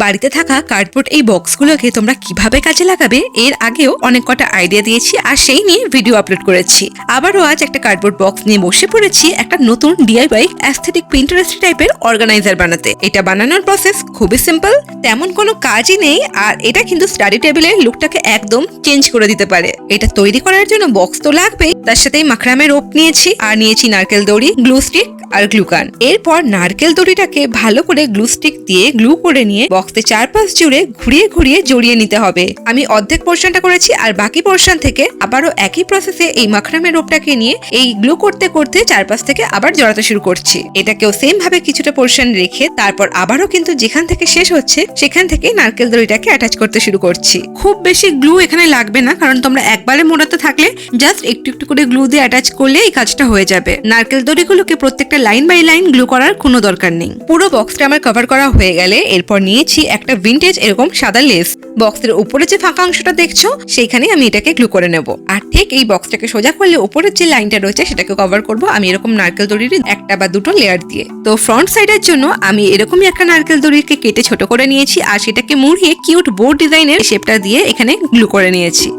বাড়িতে থাকা কার্ডবোর্ড এই বক্সগুলোকে তোমরা কিভাবে কাজে লাগাবে এর আগেও অনেক কটা আইডিয়া দিয়েছি আর সেই নিয়ে ভিডিও আপলোড করেছি। আবারও আজ একটা কার্ডবোর্ড বক্স নিয়ে বসে পড়েছি একটা নতুন ডিআইওয়াই অ্যাস্থেটিক পিন্টারেস্ট টাইপের অর্গানাইজার বানাতে। এটা বানানোর প্রসেস খুবই সিম্পল, তেমন কোনো কাজই নেই, আর এটা কিন্তু স্টাডি টেবিলের লুকটাকে একদম চেঞ্জ করে দিতে পারে। এটা তৈরি করার জন্য বক্স তো লাগবেই, তার সাথেই মাখরামের রোপ নিয়েছি আর নিয়েছি নারকেল দড়ি, গ্লু স্টিক আর গ্লুকান। এরপর নারকেল দড়িটাকে ভালো করে গ্লু স্টিক দিয়ে গ্লু করে নিয়ে বক্সে চারপাশ জুড়ে ঘুরিয়ে ঘুরিয়ে জড়িয়ে নিতে হবে। আমি অর্ধেক পোর্শনটা করেছি আর বাকি পোর্শন থেকে আবারও একই প্রসেসে এই মাখরামের রোপটাকে নিয়ে এই গ্লু করতে করতে চারপাশ থেকে আবার জড়াতে শুরু করছি। এটাকেও সেম ভাবে কিছুটা পোর্শন রেখে তারপর আবারও কিন্তু যেখান থেকে শেষ হচ্ছে সেখান থেকে নারকেল দড়িটাকে অ্যাটাচ করতে শুরু করছি। খুব বেশি গ্লু এখানে লাগবে না, কারণ তোমরা একবারে মোড়াতে থাকলে জাস্ট একটু একটু করে গ্লু দিয়ে অ্যাটাচ করলে এই কাজটা হয়ে যাবে। নারকেল দড়িগুলোকে প্রত্যেকটা লাইন বাই লাইন গ্লু করার কোনো দরকার নেই। পুরো বক্সটা আমার কভার করা হয়ে গেলে এরপর নিয়েছি একটা ভিনটেজ এরকম সাদা লেস। বক্সের উপরে যে ফাঁকা অংশটা দেখছো সেইখানে আমি এটাকে গ্লু করে নেব। আর ঠিক এই বক্সটাকে সোজা করলে উপরের যে লাইনটা রয়েছে সেটাকে কভার করব আমি এরকম নারকেল দড়ির একটা বা দুটো লেয়ার দিয়ে। তো ফ্রন্ট সাইডের জন্য আমি এরকমই একটা নারকেল দড়িকে কেটে ছোট করে নিয়েছি আর সেটাকে মুড়িয়ে কিউট বোর্ড ডিজাইনের শেপটা দিয়ে এখানে গ্লু করে নিয়েছি।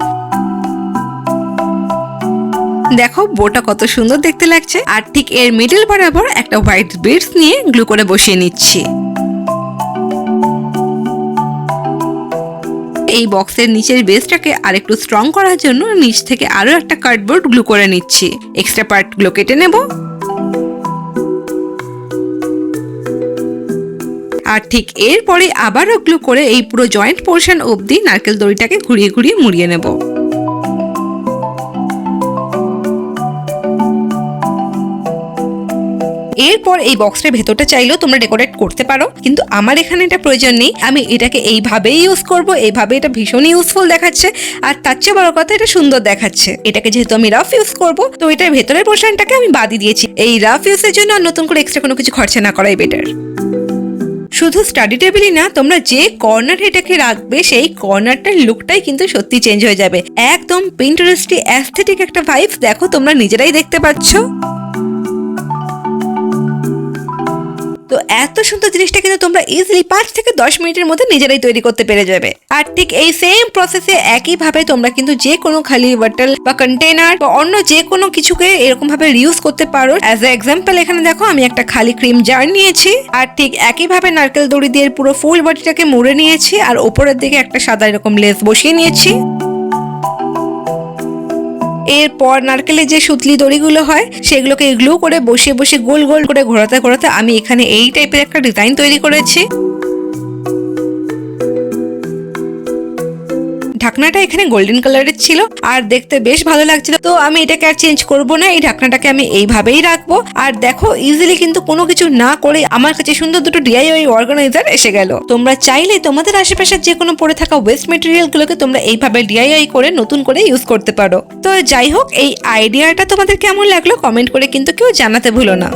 দেখো বোটা কত সুন্দর দেখতে লাগছে। আর ঠিক এর মিডল বরাবর একটা হোয়াইট বিডস নিয়ে গ্লু করে বসিয়ে নিচ্ছি। এই বক্সের নিচের বেসটাকে আরেকটু স্ট্রং করার জন্য নিচ থেকে আরো একটা কার্ডবোর্ড গ্লু করে নিচ্ছি। এক্সট্রা পার্ট গুলো কেটে নেব। আর ঠিক এরপরে আবারও গ্লু করে এই পুরো জয়েন্ট পোর্শন অবধি নারকেল দড়িটাকে ঘুরিয়ে ঘুরিয়ে মুড়িয়ে নেব। এরপর এই বক্সের ভেতরটা চাইলেও তোমরা ডেকোরেট করতে পারো, কিন্তু আমার এখানে এটা প্রয়োজন নেই। আমি এটাকে এইভাবেই ইউজ করব। এইভাবে এটা ভীষণ ইউজফুল দেখাচ্ছে আর তার চেয়ে বড় কথা এটা সুন্দর দেখাচ্ছে। এটাকে যেহেতু আমি রাফ ইউজ করব তো এটার ভেতরের পোর্শনটাকে আমি বাদই দিয়েছি। এই রাফ ইউজের জন্য আর নতুন করে এক্সট্রা কোনো কিছু খরচা না করাই বেটার। শুধু স্টাডি টেবিলই না, তোমরা যে কর্নারে এটাকে রাখবে সেই কর্নারটার লুকটাই কিন্তু সত্যি চেঞ্জ হয়ে যাবে। একদম পিন্টারেস্টি অ্যাস্থেটিক একটা ভাইবস দেখো তোমরা নিজেরাই দেখতে পাচ্ছ। তো এত সুন্দর জিনিসটা কিন্তু তোমরা ইজিলি 5 থেকে 10 মিনিটের মধ্যে নিজেরাই তৈরি করতে পেরে যাবে। আর ঠিক এই সেম প্রসেসে একইভাবে তোমরা কিন্তু যে কোনো খালি বটল বা কন্টেনার বা অন্য যে কোনো কিছুকে এরকম ভাবে রিউজ করতে পারো। অ্যাজ এ এক্সাম্পল এখানে দেখো আমি একটা খালি ক্রিম জার নিয়েছি আর ঠিক একইভাবে নারকেল দড়ি দিয়ে পুরো ফুল বডিটাকে মুড়ে নিয়েছি আর ওপরের দিকে একটা সাদা এরকম লেস বসিয়ে নিয়েছি। এরপর নারকেলের যে সুতলি দড়িগুলো হয় সেগুলোকে গ্লু করে বসিয়ে বসিয়ে গোল গোল করে ঘোরাতে ঘোরাতে আমি এখানে এই টাইপের একটা ডিজাইন তৈরি করেছি। ঢাকনাটা এখানে গোল্ডেন কালারের ছিল আর দেখতে বেশ ভালো লাগছিল। তো আমি এটাকে আর চেঞ্জ করব না, এই ঢাকনাটাকে আমি এইভাবেই রাখবো। আর দেখো ইজিলি কিন্তু কোনো কিছু না করে আমার কাছে সুন্দর দুটো ডিআইওয়াই অর্গানাইজার এসে গেল। তোমরা চাইলে তোমাদের আশেপাশের যে কোনো পড়ে থাকা ওয়েস্ট মেটেরিয়াল গুলোকে তোমরা এইভাবে ডিআইওয়াই করে নতুন করে ইউজ করতে পারো। তো যাই হোক, এই আইডিয়াটা তোমাদের কেমন লাগলো কমেন্ট করে কিন্তু কেউ জানাতে ভুলো না।